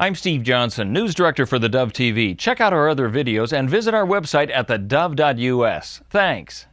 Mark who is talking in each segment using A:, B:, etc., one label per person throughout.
A: I'm Steve Johnson, News Director for theDove TV. Check out our other videos and visit our website at thedove.us. Thanks.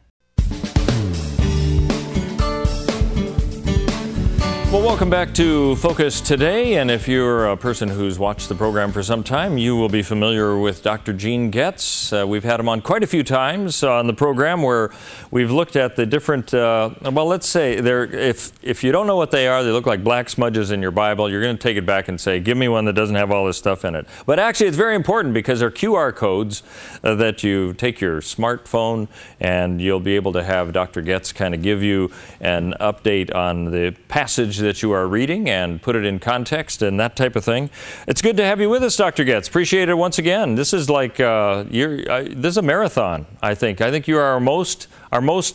A: Well, welcome back to Focus Today, and if you're a person who's watched the program for some time, you will be familiar with Dr. Gene Getz. We've had him on quite a few times on the program where we've looked at the different, well, let's say, if you don't know what they are, they look like black smudges in your Bible, you're going to take it back and say, give me one that doesn't have all this stuff in it. But actually, it's very important because they're QR codes that you take your smartphone and you'll be able to have Dr. Getz kind of give you an update on the passage that you are reading and put it in context and that type of thing. It's good to have you with us, Dr. Getz. Appreciate it once again. This is like this is a marathon. I think you are our most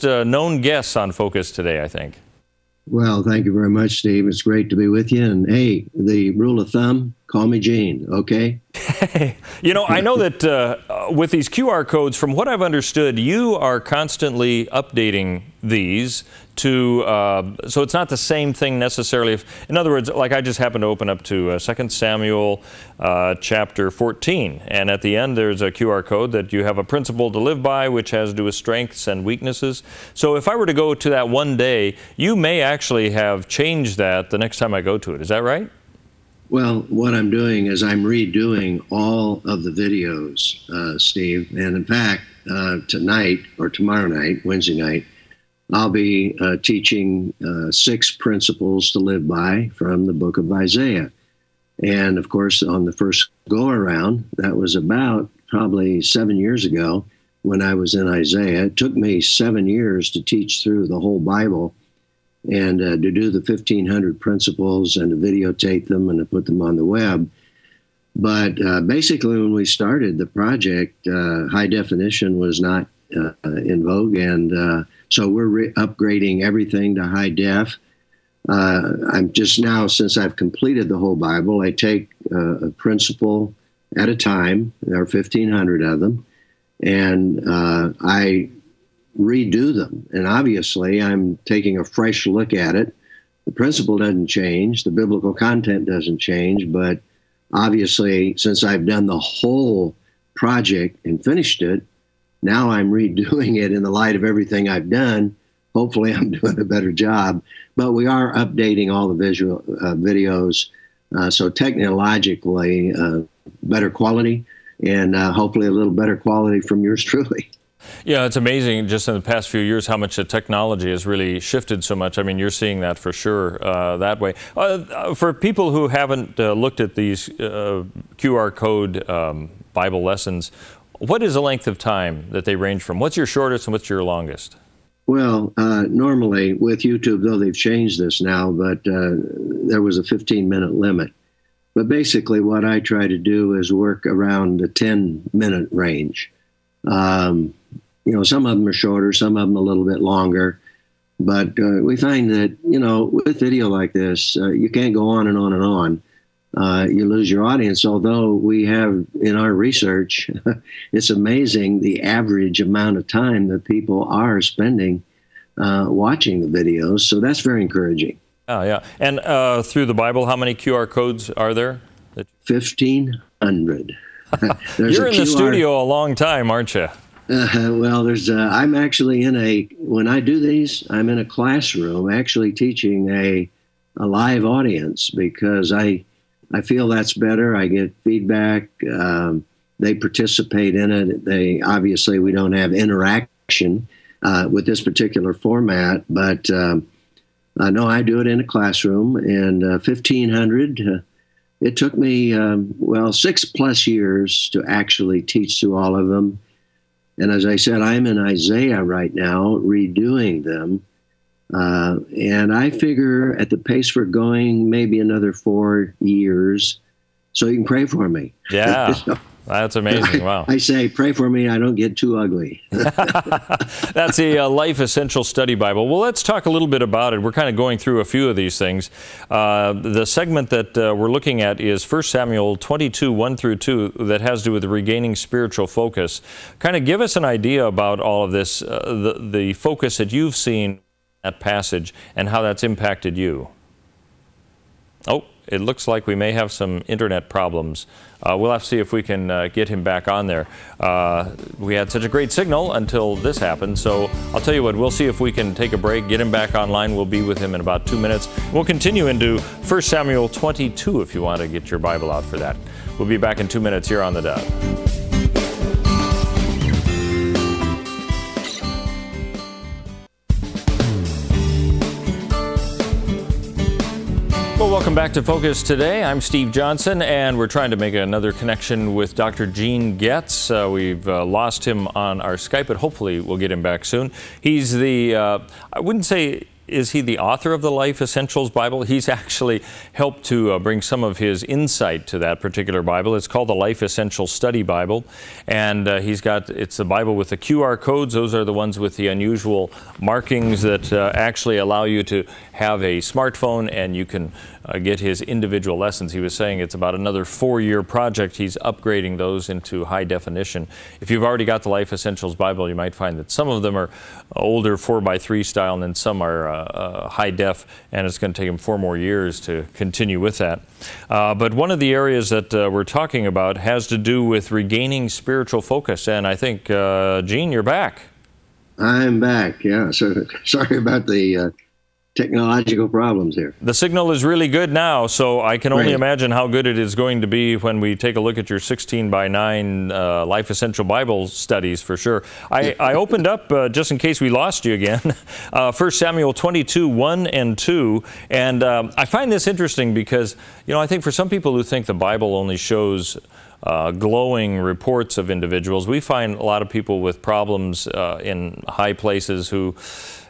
A: known guest on Focus Today, I think.
B: Well, thank you very much, Steve. It's great to be with you. And hey, the rule of thumb, call me Gene, okay?
A: You know, I know that with these QR codes, from what I've understood, you are constantly updating these to, so it's not the same thing necessarily. In other words, like I just happened to open up to 2 Samuel chapter 14, and at the end there's a QR code that you have a principle to live by, which has to do with strengths and weaknesses. So if I were to go to that one day, you may actually have changed that the next time I go to it. Is that right?
B: Well, what I'm doing is I'm redoing all of the videos, Steve. And in fact, tonight or tomorrow night, Wednesday night, I'll be teaching 6 principles to live by from the book of Isaiah. And of course, on the first go around, that was about probably 7 years ago when I was in Isaiah. It took me 7 years to teach through the whole Bible and to do the 1,500 principles and to videotape them and to put them on the web. But basically, when we started the project, high definition was not in vogue, and so we're upgrading everything to high def. I'm just now, since I've completed the whole Bible, I take a principle at a time. There are 1,500 of them, and I redo them. And obviously, I'm taking a fresh look at it. The principle doesn't change. The biblical content doesn't change. But obviously, since I've done the whole project and finished it, now I'm redoing it in the light of everything I've done. Hopefully, I'm doing a better job. But we are updating all the visual videos, so technologically better quality, and hopefully a little better quality from yours truly.
A: Yeah, it's amazing just in the past few years how much the technology has really shifted so much. I mean, you're seeing that for sure that way. For people who haven't looked at these QR code Bible lessons, what is the length of time that they range from? What's your shortest and what's your longest?
B: Well, normally with YouTube, though they've changed this now, but there was a 15-minute limit. But basically what I try to do is work around the 10-minute range. You know, some of them are shorter, some of them a little bit longer. But we find that, you know, with video like this, you can't go on and on and on. You lose your audience, although we have in our research, it's amazing the average amount of time that people are spending watching the videos. So that's very encouraging.
A: Oh, yeah. And through the Bible, how many QR codes are there?
B: 1,500.
A: You're in the studio a long time, aren't you?
B: Well, I'm actually when I do these, I'm in a classroom actually teaching a live audience because I feel that's better. I get feedback. They participate in it. Obviously, we don't have interaction with this particular format, but no, I do it in a classroom, and 1,500. It took me, 6+ years to actually teach through all of them. And as I said, I'm in Isaiah right now, redoing them. And I figure at the pace we're going, maybe another 4 years. So you can pray for me.
A: Yeah, that's amazing. Wow.
B: I say, pray for me, I don't get too ugly.
A: That's a Life Essential Study Bible. Well, let's talk a little bit about it. We're kind of going through a few of these things. The segment that we're looking at is 1 Samuel 22, 1 through 2, that has to do with regaining spiritual focus. Kind of give us an idea about all of this, the focus that you've seen in that passage and how that's impacted you. Oh, it looks like we may have some internet problems. We'll have to see if we can get him back on there. We had such a great signal until this happened, so I'll tell you what, we'll see if we can take a break, get him back online. We'll be with him in about 2 minutes. We'll continue into 1 Samuel 22 if you want to get your Bible out for that. We'll be back in 2 minutes here on theDove. Well, welcome back to Focus Today. I'm Steve Johnson, and we're trying to make another connection with Dr. Gene Getz. We've lost him on our Skype, but hopefully we'll get him back soon. He's the, I wouldn't say, is he the author of the Life Essentials Bible? He's actually helped to bring some of his insight to that particular Bible. It's called the Life Essentials Study Bible, and it's the Bible with the QR codes. Those are the ones with the unusual markings that actually allow you to have a smartphone and you can get his individual lessons. He was saying it's about another 4-year project. He's upgrading those into high definition. If you've already got the Life Essentials Bible, you might find that some of them are older 4x3 style and then some are high def, and it's going to take him 4 more years to continue with that. But one of the areas that we're talking about has to do with regaining spiritual focus, and I think, Gene, you're back.
B: I'm back, yeah. So sorry about the technological problems here.
A: The signal is really good now, so I can only
B: Right.
A: imagine how good it is going to be when we take a look at your 16:9 Life Essential Bible studies for sure. I opened up, just in case we lost you again, 1 Samuel 22, 1 and 2, and I find this interesting because, I think for some people who think the Bible only shows glowing reports of individuals, we find a lot of people with problems in high places who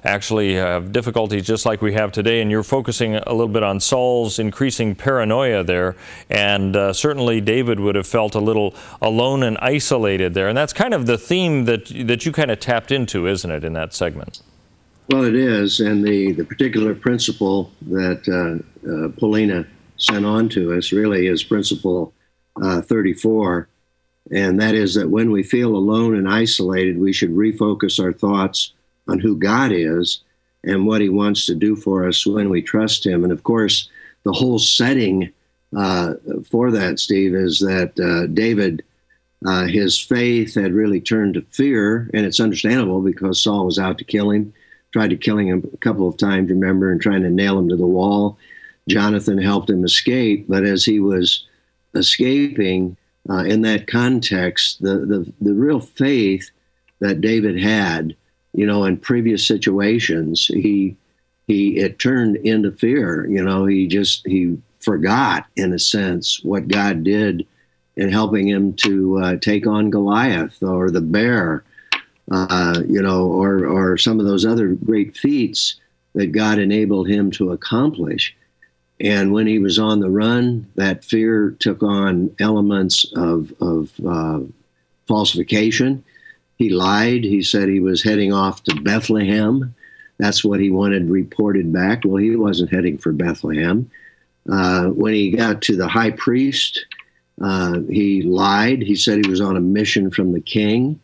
A: actually have difficulties just like we have today, and you're focusing a little bit on Saul's increasing paranoia there, and certainly David would have felt a little alone and isolated there, and that's kind of the theme that you kind of tapped into, isn't it, in that segment?
B: Well, it is, and the particular principle that Paulina sent on to us really is principle 34, and that is that when we feel alone and isolated, we should refocus our thoughts on who God is and what he wants to do for us when we trust him. And of course, the whole setting for that, Steve, is that David, his faith had really turned to fear, and it's understandable because Saul was out to kill him, tried to kill him a couple of times, remember, and trying to nail him to the wall. Jonathan helped him escape, but as he was escaping in that context, the real faith that David had, in previous situations, it turned into fear. He forgot, in a sense, what God did in helping him to take on Goliath or the bear, or some of those other great feats that God enabled him to accomplish. And when he was on the run, that fear took on elements of falsification. He lied. He said he was heading off to Bethlehem. That's what he wanted reported back. Well, he wasn't heading for Bethlehem. When he got to the high priest, he lied. He said he was on a mission from the king.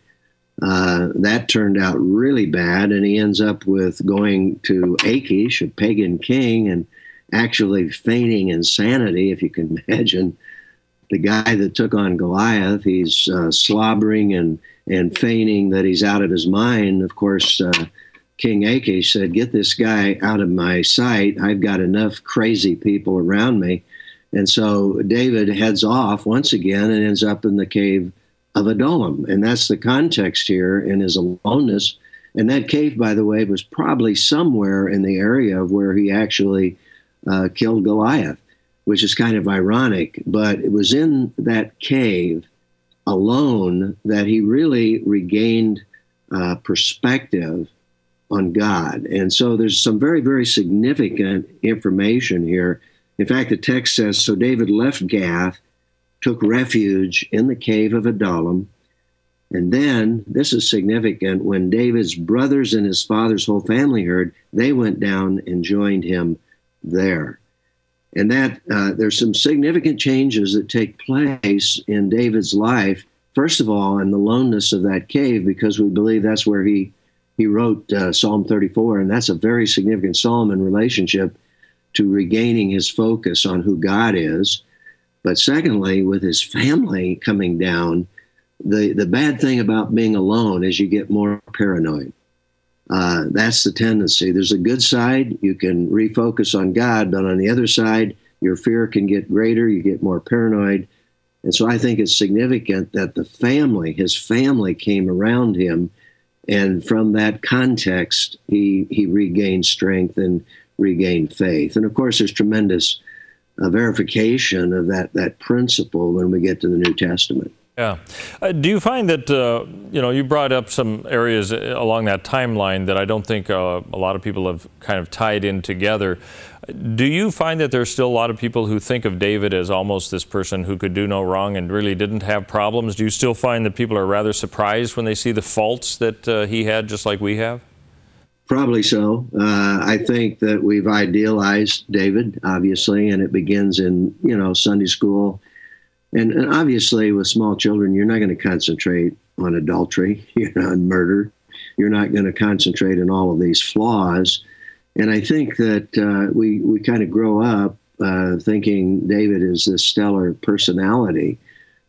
B: That turned out really bad, and he ends up with going to Achish, a pagan king, and actually feigning insanity, if you can imagine. The guy that took on Goliath, he's slobbering and feigning that he's out of his mind. Of course, King Achish said, "Get this guy out of my sight. I've got enough crazy people around me." And so David heads off once again and ends up in the cave of Adullam. And that's the context here in his aloneness. And that cave, by the way, was probably somewhere in the area of where he actually killed Goliath, which is kind of ironic. But it was in that cave alone that he really regained perspective on God. And so there's some very, very significant information here. In fact, the text says, so David left Gath, took refuge in the cave of Adullam. And then, this is significant, when David's brothers and his father's whole family heard, they went down and joined him there. And that there's some significant changes that take place in David's life. First of all, in the loneness of that cave, because we believe that's where he wrote Psalm 34, and that's a very significant psalm in relationship to regaining his focus on who God is. But secondly, with his family coming down, the bad thing about being alone is you get more paranoid. That's the tendency. There's a good side. You can refocus on God, but on the other side, your fear can get greater. You get more paranoid. And so I think it's significant that his family came around him. And from that context, he regained strength and regained faith. And of course, there's tremendous verification of that principle when we get to the New Testament.
A: Yeah. Do you find that, you brought up some areas along that timeline that I don't think a lot of people have kind of tied in together. Do you find that there's still a lot of people who think of David as almost this person who could do no wrong and really didn't have problems? Do you still find that people are rather surprised when they see the faults that he had, just like we have?
B: Probably so. I think that we've idealized David, obviously, and it begins in, Sunday school. And obviously, with small children, you're not going to concentrate on adultery, on murder. You're not going to concentrate on all of these flaws. And I think that we kind of grow up thinking David is this stellar personality,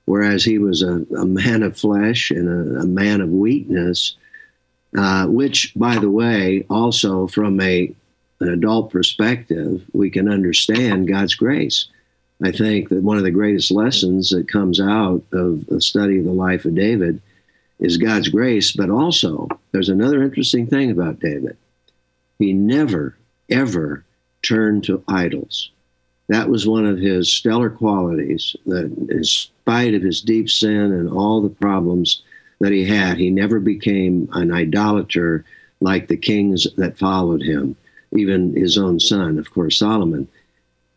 B: whereas he was a man of flesh and a man of weakness, which, by the way, also from an adult perspective, we can understand God's grace. I think that one of the greatest lessons that comes out of the study of the life of David is God's grace, but also there's another interesting thing about David. He never, ever turned to idols. That was one of his stellar qualities, that in spite of his deep sin and all the problems that he had, he never became an idolater like the kings that followed him, even his own son, of course, Solomon.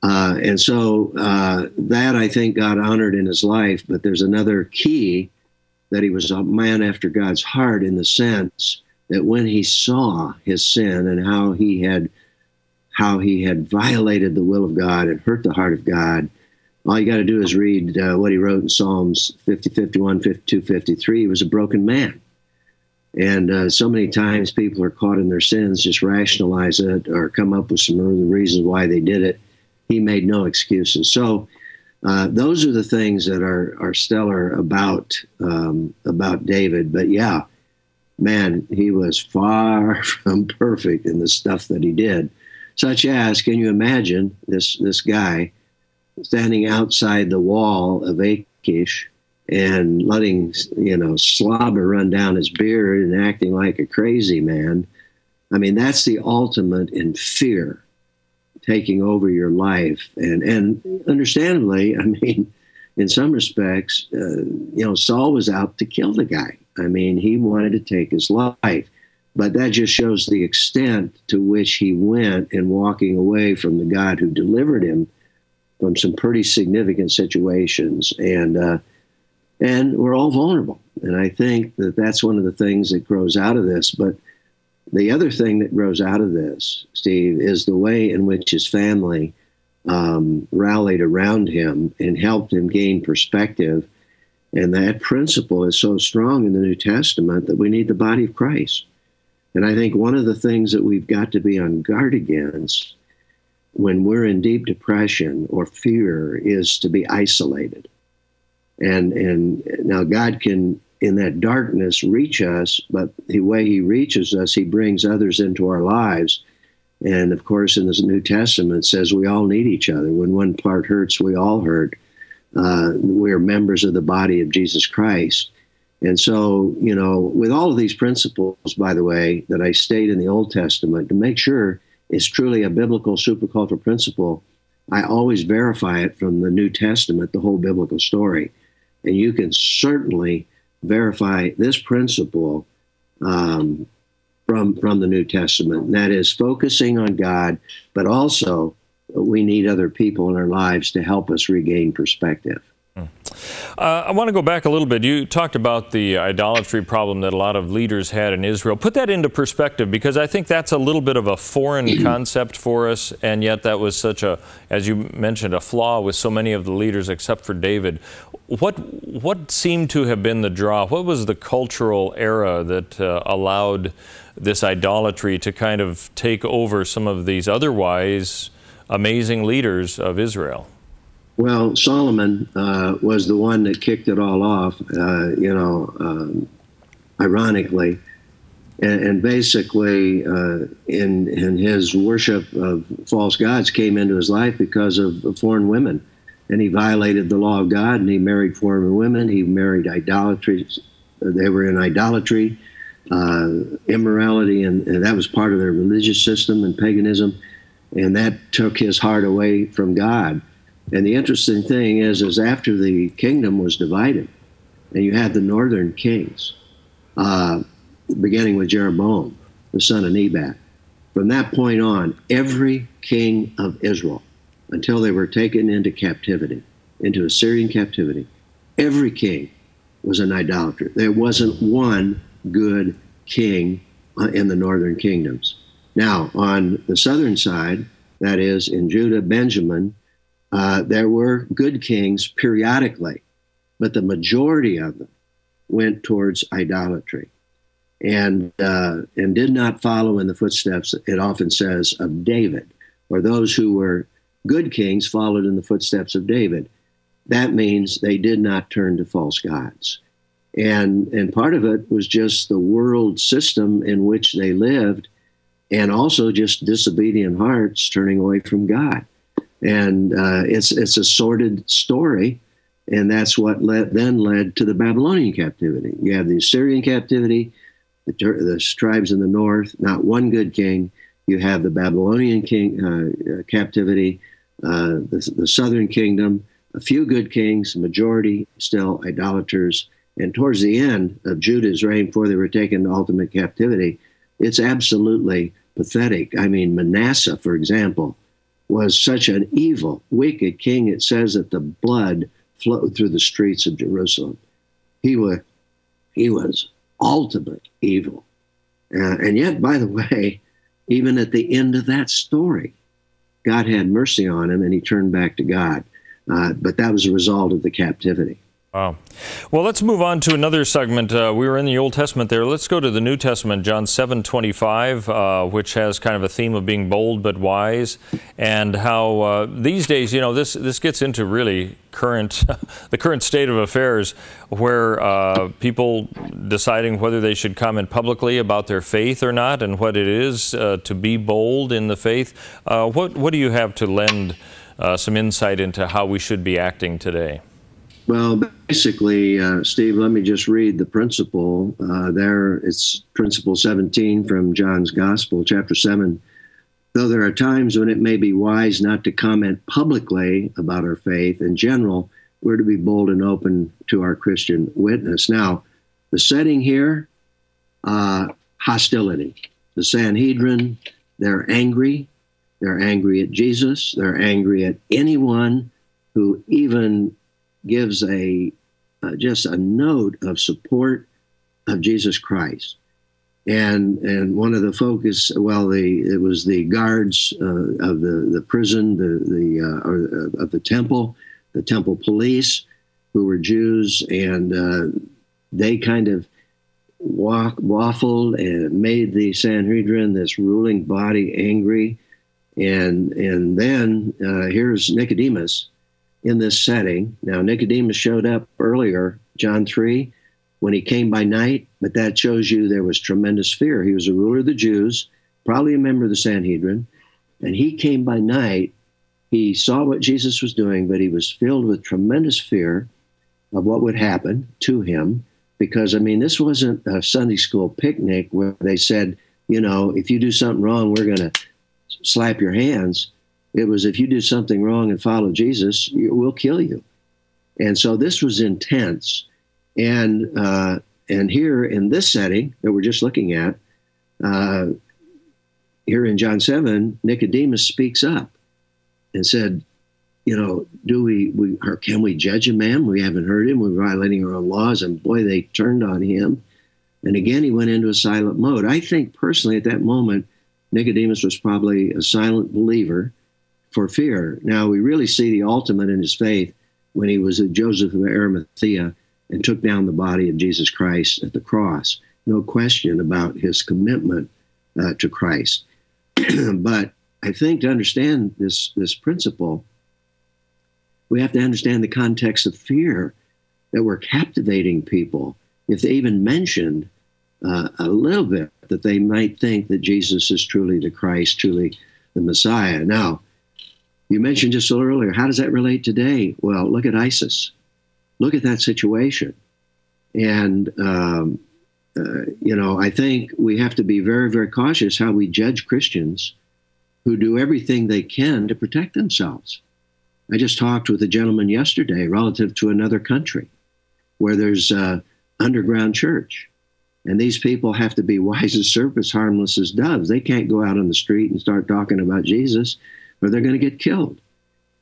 B: And so that I think God honored in his life, but there's another key, that he was a man after God's heart, in the sense that when he saw his sin and how he had violated the will of God and hurt the heart of God, all you got to do is read what he wrote in Psalms 50, 51, 52, 53. He was a broken man. And so many times people are caught in their sins, just rationalize it or come up with some other reasons why they did it. He made no excuses. So those are the things that are stellar about David. But yeah, man, he was far from perfect in the stuff that he did. Such as, can you imagine this guy standing outside the wall of Achish and letting slobber run down his beard and acting like a crazy man? I mean, that's the ultimate in fear taking over your life. And understandably, I mean, in some respects, Saul was out to kill the guy. I mean, he wanted to take his life. But that just shows the extent to which he went in walking away from the God who delivered him from some pretty significant situations. And we're all vulnerable. And I think that that's one of the things that grows out of this. But the other thing that grows out of this, Steve, is the way in which his family rallied around him and helped him gain perspective. And that principle is so strong in the New Testament that we need the body of Christ. And I think one of the things that we've got to be on guard against when we're in deep depression or fear is to be isolated. And now God can, in that darkness, reach us, but the way he reaches us, he brings others into our lives. And of course, in the New Testament, it says we all need each other. When one part hurts, we all hurt. We're members of the body of Jesus Christ. And so, with all of these principles, by the way, that I state in the Old Testament, to make sure it's truly a biblical supercultural principle, I always verify it from the New Testament, the whole biblical story. And you can certainly verify this principle from the New Testament. And that is focusing on God, but also we need other people in our lives to help us regain perspective.
A: I want to go back a little bit. You talked about the idolatry problem that a lot of leaders had in Israel. Put that into perspective, because I think that's a little bit of a foreign concept for us, and yet that was such a, as you mentioned, a flaw with so many of the leaders except for David. What seemed to have been the draw? What was the cultural era that allowed this idolatry to kind of take over some of these otherwise amazing leaders of Israel.
B: Well, Solomon was the one that kicked it all off, ironically. And basically, in his worship of false gods came into his life because of foreign women. And he violated the law of God, and he married foreign women. He married idolatry. They were in idolatry, immorality, and that was part of their religious system and paganism. And that took his heart away from God. And the interesting thing is after the kingdom was divided, and you had the northern kings, beginning with Jeroboam, the son of Nebat. From that point on, every king of Israel, until they were taken into captivity, into Assyrian captivity, every king was an idolater. There wasn't one good king in the northern kingdoms. Now, on the southern side, that is in Judah, Benjamin, there were good kings periodically, but the majority of them went towards idolatry and did not follow in the footsteps, it often says, of David, or those who were good kings followed in the footsteps of David. That means they did not turn to false gods. And part of it was just the world system in which they lived, and also just disobedient hearts turning away from God. And it's a sordid story, and that's what then led to the Babylonian captivity. You have the Assyrian captivity, the tribes in the north, not one good king. You have the Babylonian captivity, the southern kingdom, a few good kings, majority still idolaters. And towards the end of Judah's reign, before they were taken to ultimate captivity, it's absolutely pathetic. I mean, Manasseh, for example, was such an evil, wicked king. It says that the blood flowed through the streets of Jerusalem. He was ultimate evil. And yet, by the way, even at the end of that story, God had mercy on him and he turned back to God. But that was a result of the captivity.
A: Wow. Well, let's move on to another segment. We were in the Old Testament there. Let's go to the New Testament, John 7:25, which has kind of a theme of being bold but wise, and how these days, this gets into really the current state of affairs, where people deciding whether they should comment publicly about their faith or not, and what it is to be bold in the faith. What do you have to lend some insight into how we should be acting today?
B: Well, basically, Steve, let me just read the principle there. It's principle 17 from John's Gospel, chapter 7. Though there are times when it may be wise not to comment publicly about our faith, in general, we're to be bold and open to our Christian witness. Now, the setting here, hostility. The Sanhedrin, they're angry. They're angry at Jesus. They're angry at anyone who even gives just a note of support of Jesus Christ. And one of the focus, it was the guards of the prison, of the temple police, who were Jews, and they kind of waffled and made the Sanhedrin, this ruling body, angry. And then here's Nicodemus in this setting. Now, Nicodemus showed up earlier, John 3, when he came by night, but that shows you there was tremendous fear. He was a ruler of the Jews, probably a member of the Sanhedrin, and he came by night. He saw what Jesus was doing, but he was filled with tremendous fear of what would happen to him, because, this wasn't a Sunday school picnic where they said, if you do something wrong, we're going to slap your hands. It was, if you do something wrong and follow Jesus, we'll kill you. And so this was intense. And here in this setting that we're just looking at, here in John 7, Nicodemus speaks up and said, can we judge a man? We haven't heard him. We're violating our own laws. And boy, they turned on him. And again, he went into a silent mode. I think personally at that moment, Nicodemus was probably a silent believer for fear. Now, we really see the ultimate in his faith when he was at Joseph of Arimathea and took down the body of Jesus Christ at the cross. No question about his commitment to Christ. But I think to understand this principle, we have to understand the context of fear that we're captivating people. If they even mentioned a little bit that they might think that Jesus is truly the Christ, truly the Messiah. Now, you mentioned just a little earlier, how does that relate today? Well, look at ISIS. Look at that situation. And, I think we have to be very, very cautious how we judge Christians who do everything they can to protect themselves. I just talked with a gentleman yesterday relative to another country where there's an underground church. And these people have to be wise as serpents, harmless as doves. They can't go out on the street and start talking about Jesus, or they're going to get killed.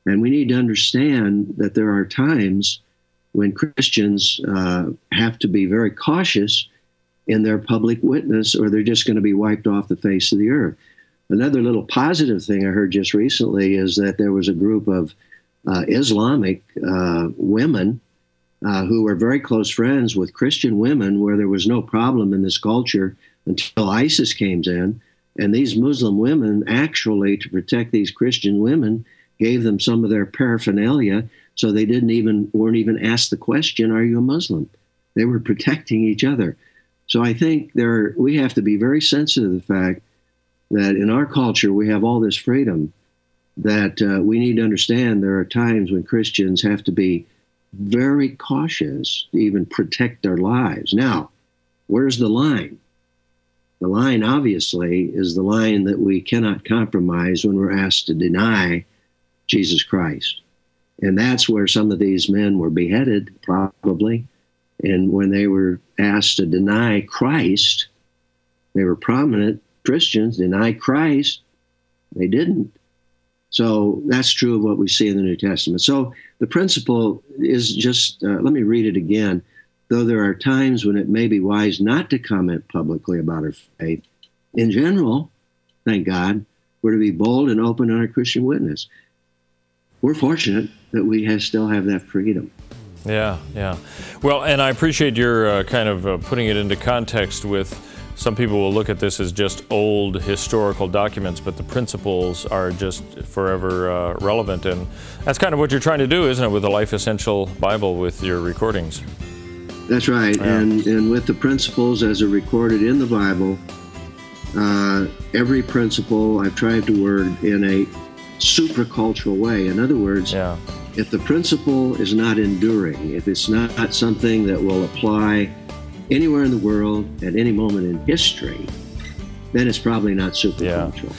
B: And we need to understand that there are times when Christians have to be very cautious in their public witness, or they're just going to be wiped off the face of the earth. Another little positive thing I heard just recently is that there was a group of Islamic women who were very close friends with Christian women, where there was no problem in this culture until ISIS came in. And these Muslim women actually, to protect these Christian women, gave them some of their paraphernalia, so they weren't even asked the question, are you a Muslim? They were protecting each other. So I think we have to be very sensitive to the fact that in our culture we have all this freedom, that we need to understand there are times when Christians have to be very cautious to even protect their lives. Now, where's the line? The line, obviously, is the line that we cannot compromise when we're asked to deny Jesus Christ. And that's where some of these men were beheaded, probably. And when they were asked to deny Christ, they were prominent Christians, deny Christ, they didn't. So that's true of what we see in the New Testament. So the principle is just, let me read it again. Though there are times when it may be wise not to comment publicly about our faith, in general, thank God, we're to be bold and open on our Christian witness. We're fortunate that we still have that freedom.
A: Yeah, yeah. Well, and I appreciate your kind of putting it into context with some people will look at this as just old historical documents, but the principles are just forever relevant. And that's kind of what you're trying to do, isn't it, with the Life Essential Bible with your recordings?
B: That's right.
A: Yeah.
B: And with the principles as are recorded in the Bible, every principle I've tried to word in a supracultural way. In other words, if the principle is not enduring, if it's not something that will apply anywhere in the world at any moment in history, then it's probably not supracultural.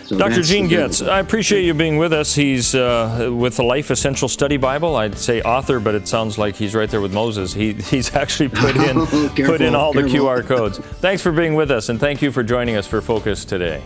B: So
A: Dr. Gene Getz, I appreciate you being with us. He's with the Life Essential Study Bible. I'd say author, but it sounds like he's right there with Moses. He's actually put in all the QR codes. Thanks for being with us, and thank you for joining us for Focus today.